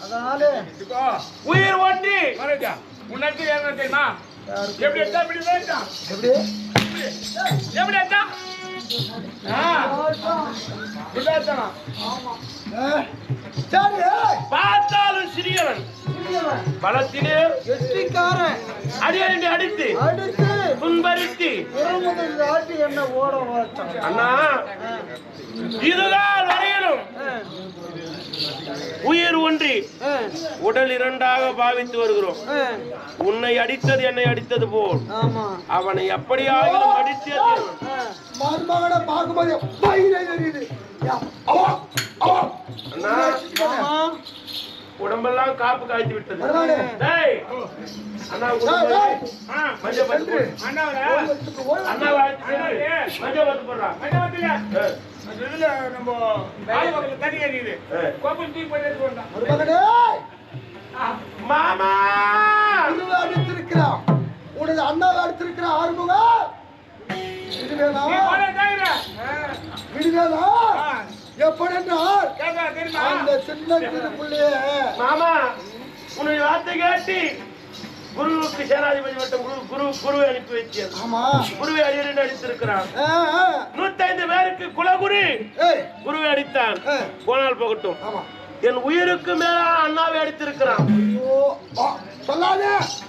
அதனால உயிர் ஒன்றி உனக்கு என்ன தெரியுமா? எப்படி எடுத்தா இப்படி வேண்டாம். எப்படி எப்படி எடுத்தா சரி பார்த்தாலும் சிறியவன் பலத்திலே எட்டிக்காரன் அடியடி அடித்து அடித்து துன்பருத்தி ஆட்டி என்ன ஓட வச்சான். அண்ணா இதுதான் வரையணும். உயிர் ஒன்றி உடல் இரண்டாக பாவித்து வருகிறோம். உன்னை அடித்தது என்னை அடித்தது போல் அவனை எப்படியாகிலும் அடித்தது. மருமகனை பார்க்கும்போது உடம்பெல்லாம் காப்பு காய்ச்சி விட்டது. அண்ணா மஞ்சள் பத்து அண்ணா மஞ்சள் பத்து போடுறான். மாமா அடித்திருக்கிறான். உனது அண்ணாவை அடித்திருக்கிற ஆறுமுக விடுவேனா எப்படி அந்த சின்ன பிள்ளைய மாமா உன்னுடைய வார்த்தை கேட்டு குருவுக்கு சேனாதிபதி வட்டம் குருவை அனுப்பி வச்சேன். ஆமா குருவை அடியடி அடித்திருக்கிறான். 105 பேருக்கு குலகுரு குருவை அடித்தான். போனால் போகட்டும். என் உயிருக்கு மேல அண்ணாவை அடித்திருக்கிறான்.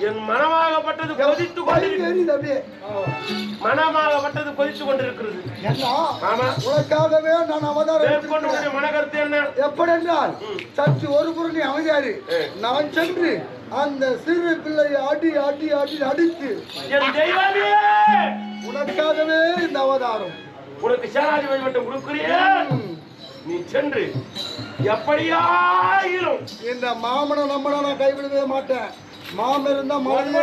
என் மனமாகப்பட்டது கொதித்து கொண்டிருக்கிறது. மனமாகப்பட்டது கொதித்து கொண்டிருக்கிறது. உனக்காகவே நான் அவதாரம் மனக்கருத்து என்ன? எப்படி என்றால் சற்று ஒரு பொருள் அமைதியாரு. நான் சென்று அந்த சிறு பிள்ளையை ஆட்டி ஆட்டி ஆட்டி அடித்து என் தெய்வமே உனக்காகவே இந்த அவதாரம். உனக்கு சேனாதிபதி மட்டும் கொடுக்குறியா? நீ சென்று எப்படியாயிரும் இந்த மாமனை நம்மள நான் கைவிடவே மாட்டேன். மாமன் இருந்தா மாமன்